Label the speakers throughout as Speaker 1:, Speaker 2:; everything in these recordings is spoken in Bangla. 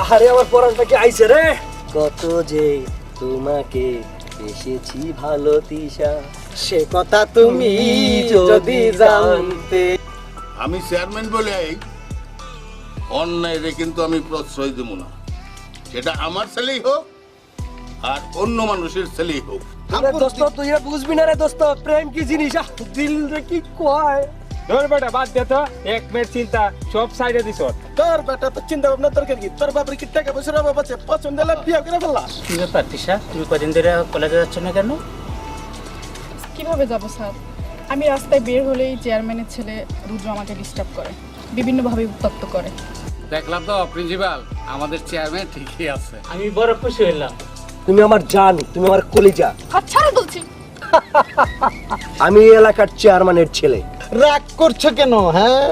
Speaker 1: আহারে আমার পরানটা কি আইছে রে। কত যে তোমাকে এসেছি ভালো তিশা,
Speaker 2: সে কথা তুমি যদি জানতে।
Speaker 3: আমি চেয়ারম্যান বলে অন্যায় রে কিন্তু আমি প্রশ্রয় দেব না, সেটা আমার ছেলেই হোক আর অন্য মানুষের ছেলেই হোক।
Speaker 1: আরে দোস্ত তুই এটা বুঝবি না রে দোস্ত, প্রেম কি জিনিস দিল রে কি কয়।
Speaker 4: ধর বেটা বাদ দে তো, এক মিনিট চিন্তা সব সাইডে দিছ।
Speaker 2: তোর বেটা তো চিন্তা ভাবনা দরকার কি? তোর বাবার কি টাকা পয়সার অভাব আছে? পছন্দ হলে বিয়ে করে ফেলা।
Speaker 5: কি ব্যাপার তিশা, তুমি কদিন ধরে কলেজে যাচ্ছ না কেন?
Speaker 6: কিভাবে যাব স্যার? আমি রাস্তায় বের হলেই চেয়ারম্যানের ছেলে রুদ্র আমাকে ডিস্টার্ব করে, বিভিন্নভাবে উত্তপ্ত করে।
Speaker 7: দেখলাম তো প্রিন্সিপাল, আমাদের চেয়ারম্যান ঠিকই আছে।
Speaker 5: আমি বড় খুশি হইলাম।
Speaker 1: তুমি আমার জান, তুমি আমার কলিজা।
Speaker 6: আচ্ছা বলছি,
Speaker 1: আমি এই এলাকার চেয়ারম্যানের ছেলে।
Speaker 2: রাগ করছো কেন? হ্যাঁ,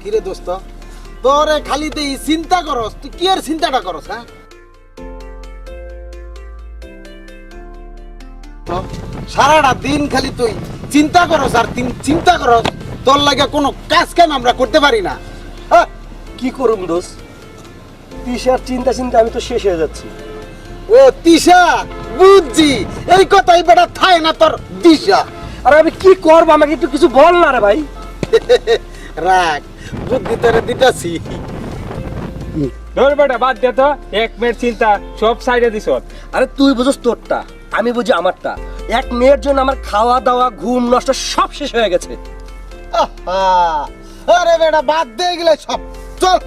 Speaker 2: কিরে দোস্ত, তোরে খালি তুই চিন্তা করস, তুই কি আর চিন্তাটা করস? হ্যাঁ, সারাটা দিন খালি তুই চিন্তা করস আর চিন্তা করস। তোর লাগে কোনো কাজ কাম আমরা করতে পারি না। হ্যাঁ,
Speaker 1: কি করুম দোষ, তিশার চিন্তা চিন্তা আমি তো শেষ হয়ে যাচ্ছি।
Speaker 2: ও তিশা, বুঝছি, এই কথাই বেটা থায় না তোর দিশা।
Speaker 1: আর আমি কি করবো, আমাকে একটু কিছু বল না রে ভাই।
Speaker 2: রাগ বুদ্ধি তোরে দিতাছি।
Speaker 4: ধর বেটা বাদ দে তো, এক মিনিট চিন্তা সব সাইডে দিছ।
Speaker 1: আরে তুই বুঝস তোরটা, আমি বুঝি আমারটা। এক মেয়ের জন্য আমার খাওয়া দাওয়া ঘুম নষ্ট সব শেষ হয়ে গেছে।
Speaker 2: আহা, আরে বেটা বাদ দিয়ে গেলে সব চল।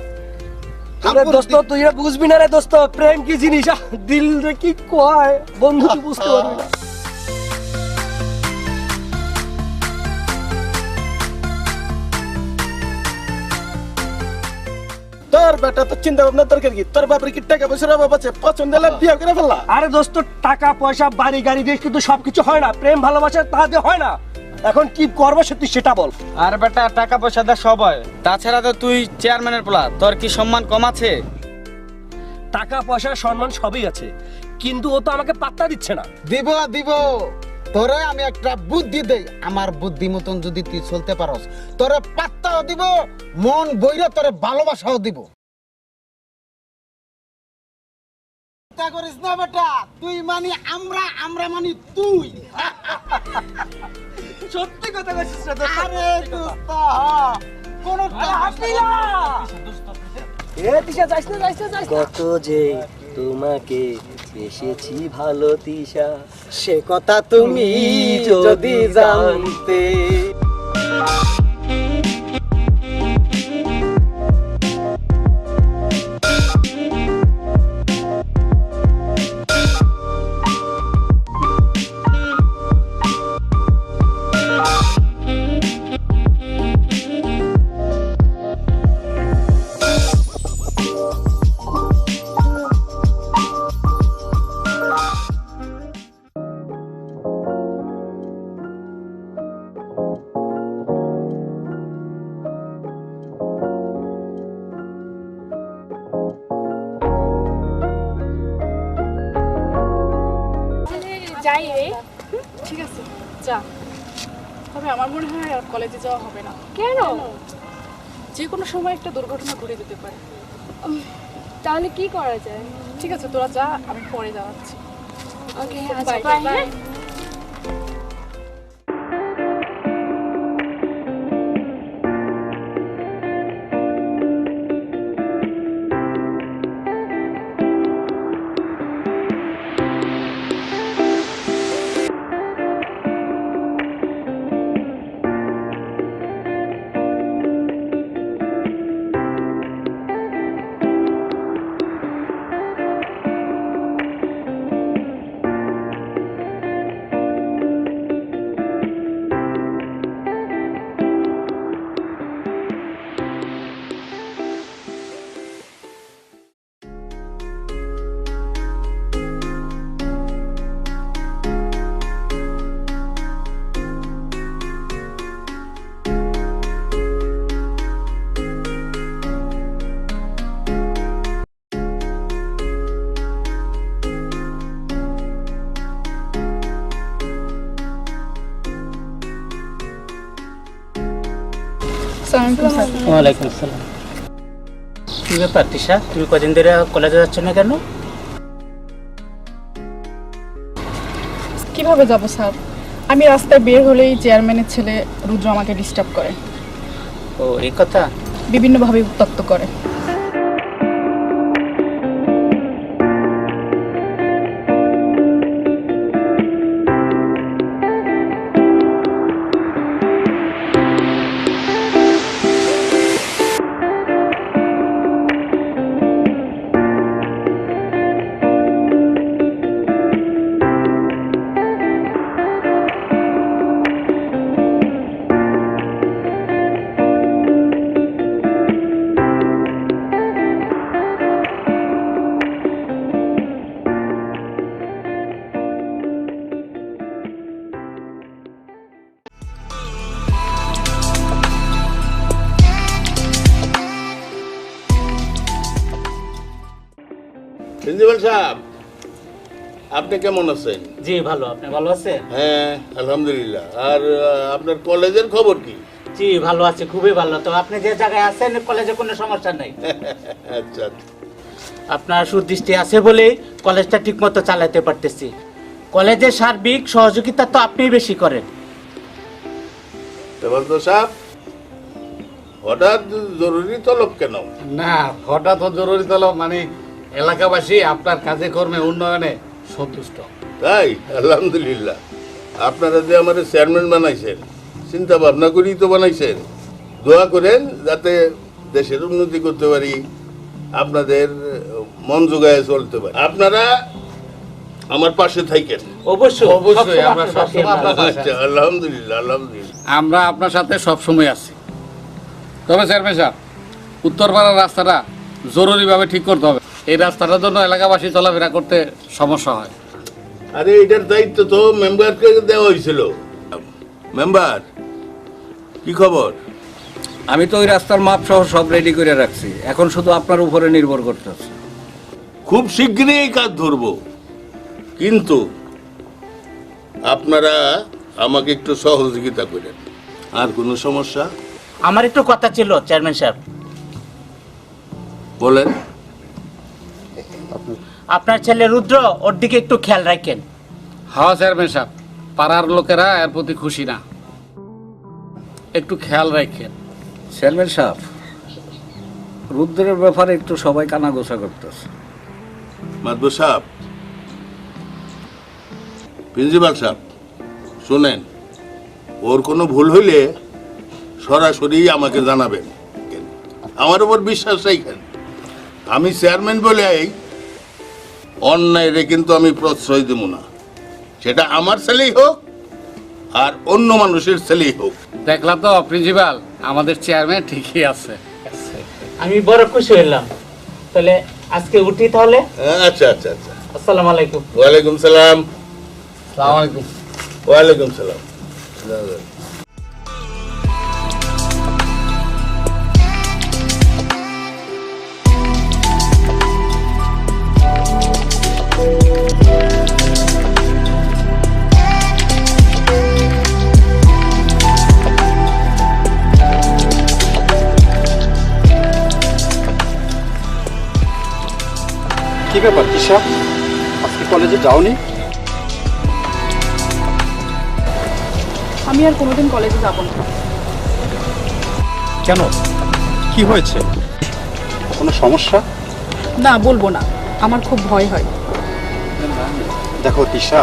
Speaker 1: আরে দোস্ত তুই এটা বুঝবি না রে দোস্ত, প্রেম কি জিনিস দিল রে কি কয়। বন্ধু তুই বুঝতে পারবি না।
Speaker 2: তোর বেটা তো চিন্তা ভাবনা দরকার কি? তোর বাবার কি টাকা পয়সার অভাব আছে? পছন্দ হলে বিয়ে করে ফেলা।
Speaker 1: আরে দোস্ত টাকা পয়সা বাড়ি গাড়ি দিয়ে কিন্তু সবকিছু হয় না, প্রেম ভালোবাসা তা দিয়ে হয় না। এখন কি করবো তুই সেটা বল।
Speaker 7: আর বেটা টাকা পয়সা দা সব হয়, তাছাড়া তো তুই চেয়ারম্যানের পোলা, তোর কি সম্মান কম আছে?
Speaker 1: টাকা পয়সা সম্মান সবই আছে, কিন্তু ও তো আমাকে পাত্তা দিচ্ছে না।
Speaker 2: দিব দিব, তোরে আমি একটা বুদ্ধি দেই। আমার বুদ্ধি মতন যদি তুই চলতে পারস, তোরে পাত্তাও দিব, মন বইরা তোরে ভালোবাসাও দিব। চিন্তা করিস না বেটা, তুই মানি আমরা, আমরা মানি তুই।
Speaker 1: সত্যি কথা বলছিস রে দোস্ত।
Speaker 2: আরে দোস্ত, কোন
Speaker 1: কত যে তোমাকে এসেছি ভালো তিশা,
Speaker 2: সে কথা তুমি যদি জানতে।
Speaker 6: যাই রে। ঠিক আছে যা, তবে আমার মনে হয় আর কলেজে যাওয়া হবে না।
Speaker 8: কেন?
Speaker 6: যে কোনো সময় একটা দুর্ঘটনা ঘটে যেতে পারে।
Speaker 8: তাহলে কি করা যায়?
Speaker 6: ঠিক আছে তোরা যা, আমি পরে যাচ্ছি।
Speaker 8: ওকে,
Speaker 6: Bye,
Speaker 8: আচ্ছা বাই।
Speaker 6: bye. আসসালামু আলাইকুম স্যার।
Speaker 5: ওয়ালাইকুম আসসালাম। কি ব্যাপার তিশা, তুমি কদিন ধরে কলেজে যাচ্ছ না কেন?
Speaker 6: কিভাবে যাব স্যার? আমি রাস্তায় বের হলেই চেয়ারম্যানের ছেলে রুদ্র আমাকে ডিস্টার্ব করে,
Speaker 5: ও এই কথা।
Speaker 6: বিভিন্নভাবে উত্ত্যক্ত করে।
Speaker 3: প্রিন্সিপাল সাহেব, আপনি কেমন আছেন?
Speaker 5: জি ভালো, আপনি ভালো আছেন?
Speaker 3: হ্যাঁ আলহামদুলিল্লাহ। আর আপনার কলেজের খবর কি?
Speaker 5: জি ভালো আছে, খুবই ভালো। তো আপনি যে জায়গায় আছেন কলেজে কোনো সমস্যা নাই।
Speaker 3: আচ্ছা আচ্ছা।
Speaker 5: আপনার সুদৃষ্টি আছে বলেই কলেজটা ঠিকমতো চালাতে পারতেছি। কলেজের সার্বিক সহযোগিতা তো আপনিই বেশি করেন।
Speaker 3: দেবন্ত সাহেব, হঠাৎ জরুরি তলব কেন?
Speaker 9: না, হঠাৎ জরুরি তলব মানে এলাকাবাসী আপনার কাজে কর্মে উন্নয়নে সন্তুষ্ট।
Speaker 3: তাই? আলহামদুলিল্লাহ। আপনারা যে আমার চেয়ারম্যান বানাইছেন, চিন্তা ভাবনা করেই তো বানাইছেন। দোয়া করেন যাতে দেশের উন্নতি করতে পারি, আপনাদের মন জোগায় চলতে পারি। আপনারা আমার পাশে থাকেন।
Speaker 5: অবশ্যই
Speaker 9: অবশ্যই, আমরা সবসময় আপনার পাশে
Speaker 3: আচ্ছা,
Speaker 9: আছি।
Speaker 3: আলহামদুলিল্লাহ আলহামদুলিল্লাহ।
Speaker 9: আমরা আপনার সাথে সবসময় আছি। তবে চেয়ারম্যান সাহেব, উত্তরপাড়ার রাস্তাটা জরুরিভাবে ঠিক করতে হবে। এই রাস্তাটার জন্য এলাকাবাসী চলাফেরা করতে সমস্যা হয়।
Speaker 3: আরে এটার দায়িত্ব তো মেম্বারকে দেওয়া হয়েছিল। মেম্বার, কি খবর?
Speaker 10: আমি তো ওই রাস্তার মাপ সহ সব রেডি করে রাখছি, এখন শুধু আপনার উপরে নির্ভর করতেছে।
Speaker 3: খুব শীঘ্রই এই কাজ ধরবো, কিন্তু আপনারা আমাকে একটু সহযোগিতা করেন। আর কোনো সমস্যা?
Speaker 5: আমার একটু কথা ছিল চেয়ারম্যান সাহেব।
Speaker 3: বলেন।
Speaker 5: আপনার ছেলে রুদ্র, ওর দিকে একটু খেয়াল রাখেন।
Speaker 9: হ্যাঁ চেয়ারম্যান সাহেব, পাড়ার লোকেরা এর প্রতি খুশি না, একটু খেয়াল রাখেন।
Speaker 10: চেয়ারম্যান সাহেব, রুদ্রের ব্যাপারে একটু সবাই কানাঘোষা করতেছে।
Speaker 3: মাদবর সাহেব, প্রিন্সিপাল সাহেব, শোনেন, ওর কোনো ভুল হইলে সরাসরি আমাকে জানাবেন। আমার উপর বিশ্বাস রাখেন। আমি চেয়ারম্যান বলে এই অন্যায় রে কিন্তু আমি প্রশ্রয় দেব না, সেটা আমার ছেলেই হোক আর অন্য মানুষের ছেলেই হোক।
Speaker 9: দেখলাম তো প্রিন্সিপাল, আমাদের চেয়ারম্যান ঠিকই আছে।
Speaker 5: আমি বড় খুশি হইলাম। তাহলে আজকে উঠি তাহলে।
Speaker 3: আচ্ছা আচ্ছা আচ্ছা।
Speaker 5: আসসালামু আলাইকুম।
Speaker 3: ওয়ালাইকুম সালাম।
Speaker 9: আসসালামু আলাইকুম।
Speaker 3: ওয়ালাইকুম সালাম।
Speaker 10: কি ব্যাপার তিশা, আজকে কলেজে যাওনি?
Speaker 6: আমি আর কোনোদিন কলেজে যাব না।
Speaker 10: কেন, কি হয়েছে? কোনো সমস্যা?
Speaker 6: না, বলবো না, আমার খুব ভয় হয়।
Speaker 11: দেখো তিশা,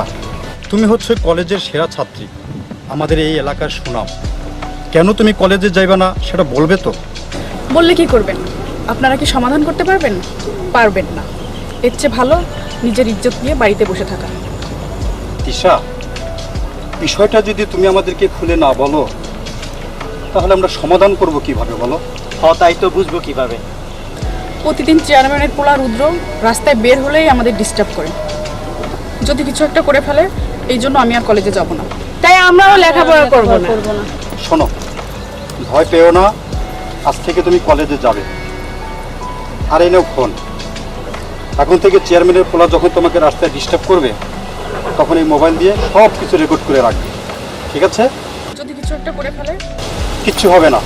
Speaker 11: তুমি হচ্ছে কলেজের সেরা ছাত্রী, আমাদের এই এলাকার সুনাম। কেন তুমি কলেজে যাইবে না সেটা বলবে তো?
Speaker 6: বললে কি করবেন? আপনারা কি সমাধান করতে পারবেন? পারবেন না। এর চেয়ে ভালো নিজের ইজ্জত নিয়ে বাড়িতে বসে থাকা।
Speaker 11: তিশা, বিষয়টা যদি তুমি আমাদেরকে খুলে না বলো তাহলে আমরা সমাধান করব কিভাবে বলো?
Speaker 7: তাই তো বুঝবো কিভাবে।
Speaker 6: প্রতিদিন চেয়ারম্যানের পোলা রুদ্র রাস্তায় বের হলেই আমাদের ডিস্টার্ব করে। যদি কিছু একটা করে ফেলে, এই জন্য আমি আর কলেজে যাব না।
Speaker 8: তাই আমরাও লেখাপড়া করব না।
Speaker 11: শোনো, ভয় পেও না, আজ থেকে তুমি কলেজে যাবে। আর এই নাও ফোন, এখন থেকে চেয়ারম্যানের পোলা যখন তোমাকে রাস্তায় ডিস্টার্ব করবে তখন এই মোবাইল দিয়ে সব কিছু রেকর্ড করে রাখবে, ঠিক আছে?
Speaker 6: যদি কিছু একটা করে ফেলে,
Speaker 11: কিচ্ছু হবে না,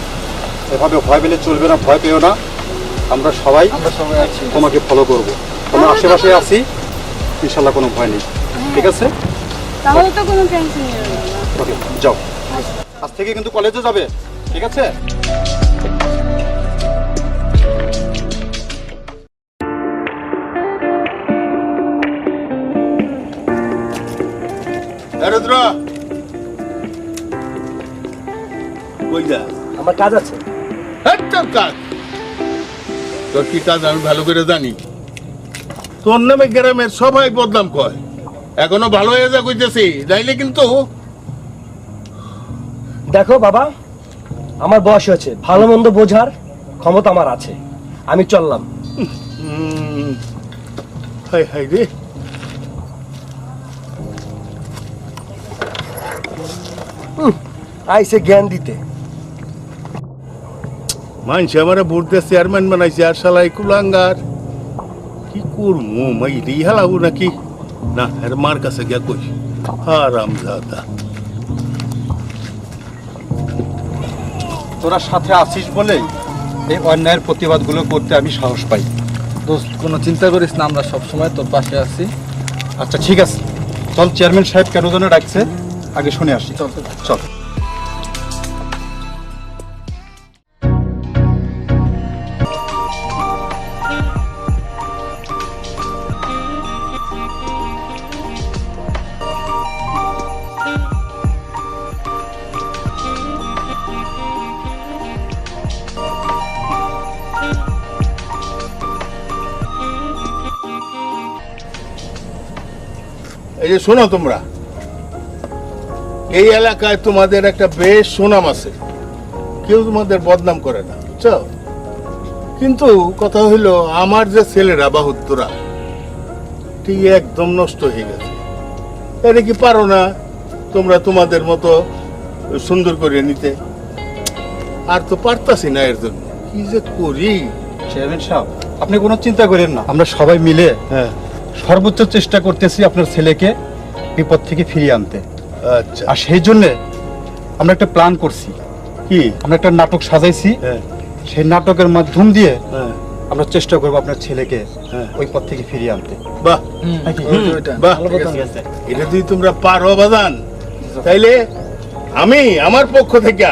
Speaker 11: এভাবে ভয় পেলে চলবে না, ভয় পেও না। আমরা সবাই তোমাকে ফলো করব। তোমার আশেপাশে আছি, ইনশাল্লাহ কোনো ভয় নেই। ঠিক আছে?
Speaker 8: তাহলে তো কোনো টেনশন নেই।
Speaker 11: ওকে, যাও। আজ থেকে কিন্তু কলেজে যাবে, ঠিক আছে?
Speaker 3: রুদ্র কই যা?
Speaker 1: আমার কাজ আছে।
Speaker 3: তোর কাজ, তোর কি কাজ আমি ভালো করে জানি। তোর নামে গ্রামের সবাই বদনাম কয়, এখনো ভালো হয়ে যা কইতেছি, যাইলে কিন্তু
Speaker 1: দেখো বাবা, আমার বয়স হয়েছে, ভালো মন্দ বোঝার ক্ষমতা আমার আছে। আমি চললাম।
Speaker 3: হাই হাই রে,
Speaker 1: আইসে জ্ঞান দিতে।
Speaker 3: মানুষ আমার বুড়তে চেয়ারম্যান বানাইছে, আর শালাই কুলাঙ্গার। কি করবো, মাই রিহালাবো নাকি না, এর মার কাছে গিয়া কই। হারামজাদা,
Speaker 11: তোরা সাথে আছিস বলে এই অন্যায়ের প্রতিবাদগুলো করতে আমি সাহস পাই।
Speaker 10: দোস্ত কোনো চিন্তা করিস না, আমরা সবসময় তোর পাশে আছি।
Speaker 11: আচ্ছা ঠিক আছে, চল চেয়ারম্যান সাহেব কেন যেন ডাকছে, আগে শুনে আসি। চল চল।
Speaker 3: এই যে শোনো, তোমরা এই এলাকায় তোমাদের একটা বেশ সুনাম আছে, কেউ তোমাদের বদনাম করে না, বুঝছো? কিন্তু কথা হইলো, আমার যে ছেলেরা বাহুত্তরা ঠিক একদম নষ্ট হয়ে গেছে। এটা কি পারো না তোমরা তোমাদের মতো সুন্দর করে নিতে? আর তো পারতাছি না, এর জন্য কি যে করি।
Speaker 11: চেয়ারম্যান সাহেব, আপনি কোনো চিন্তা করেন না, আমরা সবাই মিলে
Speaker 3: হ্যাঁ,
Speaker 11: সর্বোচ্চ চেষ্টা করতেছি আপনার ছেলেকে বিপদ থেকে ফিরিয়ে আনতে।
Speaker 3: আচ্ছা,
Speaker 11: আর সেই জন্য আমরা একটা প্ল্যান করছি।
Speaker 3: কি?
Speaker 11: আমরা একটা নাটক সাজাইছি,
Speaker 3: হ্যাঁ
Speaker 11: সেই নাটকের মাধ্যম দিয়ে
Speaker 3: হ্যাঁ,
Speaker 11: আমরা চেষ্টা করবো আপনার ছেলেকে
Speaker 3: হ্যাঁ।
Speaker 11: ওই পথ থেকে ফিরিয়ে আনতে।
Speaker 3: বাহ
Speaker 11: নাকি?
Speaker 3: বাহ, এটা যদি তোমরা পারো বাদান, তাইলে আমি আমার পক্ষ থেকে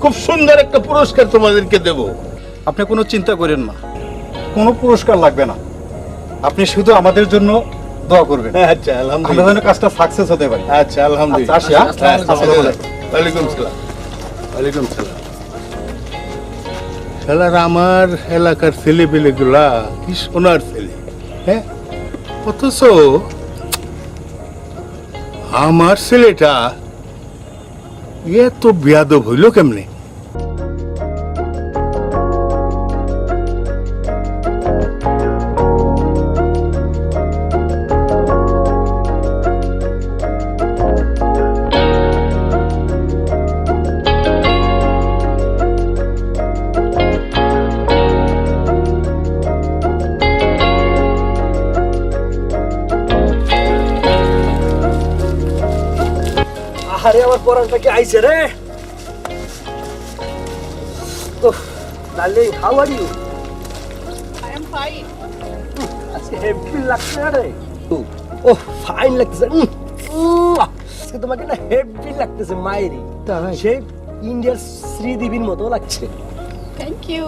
Speaker 3: খুব সুন্দর একটা পুরস্কার তোমাদেরকে দেব।
Speaker 11: আপনি কোনো চিন্তা করেন না, কোনো পুরস্কার লাগবে না, আপনি শুধু আমাদের জন্য দোয়া করবেন।
Speaker 3: আচ্ছা,
Speaker 11: আমরা
Speaker 3: আলহামদুলিল্লাহ।
Speaker 11: যেন কাজটা সাকসেস হতে পারি।
Speaker 3: আচ্ছা, আলহামদুলিল্লাহ।
Speaker 11: আচ্ছা, আসি, হ্যাঁ?
Speaker 3: হ্যাঁ,
Speaker 11: আসসালামু আলাইকুম।
Speaker 3: ওয়ালাইকুম সালাম। ওয়ালাইকুম সালাম। শালার আমার এলাকার ছেলে পেলে গুলা কি সোনার ছেলে, হ্যাঁ? অথচ আমার ছেলেটা এত বেয়াদব হইল কেমনে?
Speaker 1: আরে আমার পরানটা কি আইছে রে? উফ, darling, how are you?
Speaker 6: I am fine.
Speaker 1: আজকে হেভি লাগছে রে। ও ফাইন লাগছে। আজকে তোমাকে না হেভি লাগতেছে মায়েরি। সেই ইন্ডিয়ার শ্রীদেবীর মতো লাগছে।
Speaker 6: Thank you.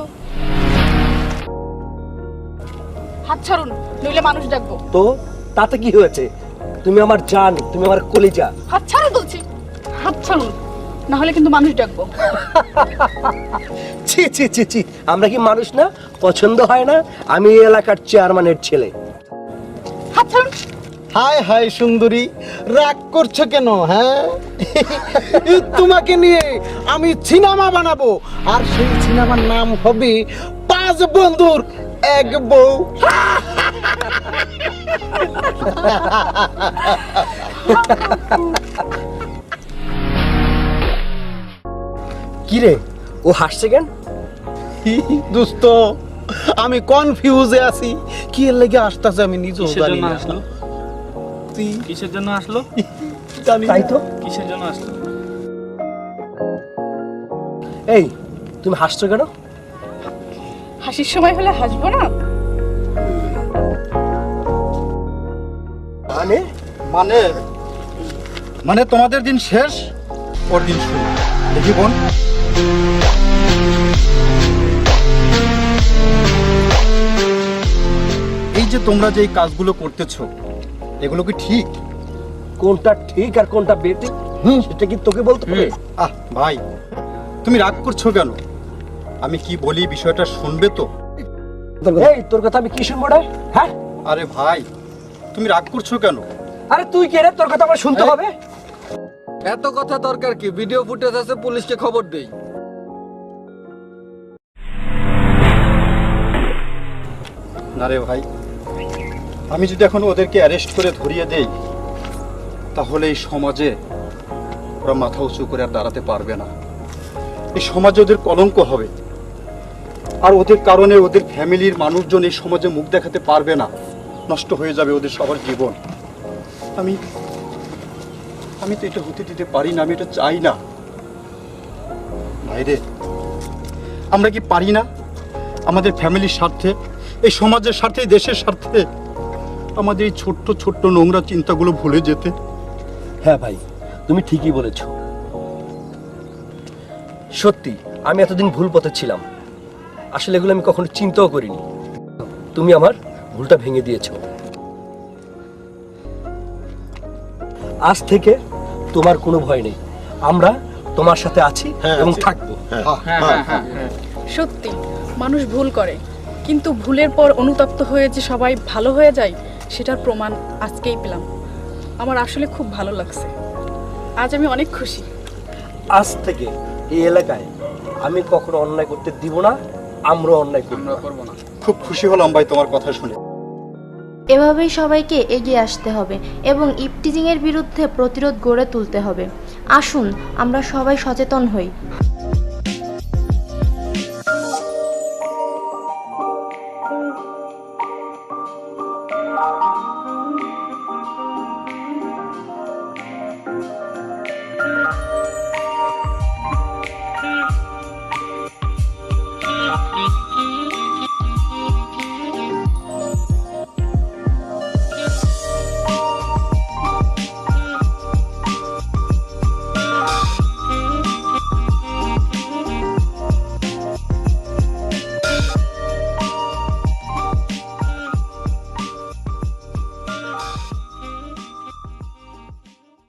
Speaker 6: হাত ছাড়ুন, নইলে মানুষ ডাকবো।
Speaker 1: তো তাতে কি হয়েছে? তুমি আমার জান, তুমি আমার কলিজা।
Speaker 6: হাত ছাড়ুন বলছি, হাত ছাড়ুন, না হলে কিন্তু মানুষ ডাকবো।
Speaker 1: ছি ছি ছি ছি, আমরা কি মানুষ না? পছন্দ হয় না? আমি এই এলাকার চেয়ারম্যানের ছেলে।
Speaker 6: হাত ছাড়ুন।
Speaker 2: হাই হাই সুন্দরী, রাগ করছো কেন? হ্যাঁ, তোমাকে নিয়ে আমি সিনেমা বানাবো, আর সেই সিনেমার নাম হবে 5 বন্ধুর এক বউ।
Speaker 1: কি রে, ও হাসছে কেন?
Speaker 2: দোস্ত, আমি কনফিউজে আছি, কি এর লাগি আসতেছে আমি নিজেও জানি না।
Speaker 7: কিসের জন্য আসলো?
Speaker 1: তাই তো।
Speaker 7: কিসের জন্য আসলো?
Speaker 1: এই, তুমি হাসছো কেন?
Speaker 6: হাসির সময় হলে হাসবো না?
Speaker 1: মানে
Speaker 11: মানে মানে তোমাদের দিন শেষ, ওর দিন শুরু। দেখি বোন, এই যে তোমরা যে এই কাজগুলো করতেছো, এগুলো কি ঠিক?
Speaker 1: কোনটা ঠিক আর কোনটা বেঠিক সেটা কি তোকে বলতে হবে?
Speaker 11: আহ ভাই, তুমি রাগ করছো কেন? আমি কি বলি বিষয়টা শুনবে তো?
Speaker 1: এই তোর কথা আমি কি শুনবো রে? হ্যাঁ,
Speaker 11: আরে ভাই, তুমি রাগ করছো কেন?
Speaker 1: আরে তুই কে রে? তোর কথা আমার শুনতে হবে?
Speaker 10: এত কথা দরকার কি? ভিডিও ফুটেজ আছে, পুলিশকে খবর দেই।
Speaker 11: না রে ভাই, আমি যদি এখন ওদেরকে অ্যারেস্ট করে ধরিয়ে দেই, তাহলে এই সমাজে ওরা মাথা উঁচু করে আর দাঁড়াতে পারবে না। এই সমাজে ওদের কলঙ্ক হবে, আর ওদের কারণে ওদের ফ্যামিলির মানুষজন এই সমাজে মুখ দেখাতে পারবে না। নষ্ট হয়ে যাবে ওদের সবার জীবন। আমি তো এটা হতে দিতে পারি না, আমি এটা চাই না। ভাইরে, আমরা কি পারি না আমাদের ফ্যামিলির স্বার্থে, এই সমাজের স্বার্থে, এই দেশের স্বার্থে আমাদের এই ছোট্ট ছোট্ট নোংরা চিন্তাগুলো ভুলে যেতে?
Speaker 1: হ্যাঁ ভাই, তুমি ঠিকই বলেছো। সত্যি আমি এতদিন ভুল পথে ছিলাম। আসলে এগুলো আমি কখনো চিন্তাও করিনি। তুমি আমার ভুলটা ভেঙে দিয়েছো। আজ থেকে তোমার কোনো ভয় নেই। আমরা তোমার সাথে আছি এবং থাকবো।
Speaker 6: সত্যি মানুষ ভুল করে, কিন্তু ভুলের পর অনুতপ্ত হয়ে যে সবাই ভালো হয়ে যায় সেটার প্রমাণ আজকেই পেলাম। আমার আসলে খুব ভালো লাগছে। আজ আমি অনেক খুশি।
Speaker 1: আজ থেকে এই এলাকায় আমি কখনো অন্যায় করতে দিব না, আমরা অন্যায় করবো না।
Speaker 11: খুব খুশি হলাম ভাই তোমার কথা শুনে।
Speaker 8: এভাবেই সবাইকে এগিয়ে আসতে হবে এবং ইপটিজিংয়ের বিরুদ্ধে প্রতিরোধ গড়ে তুলতে হবে। আসুন আমরা সবাই সচেতন হই।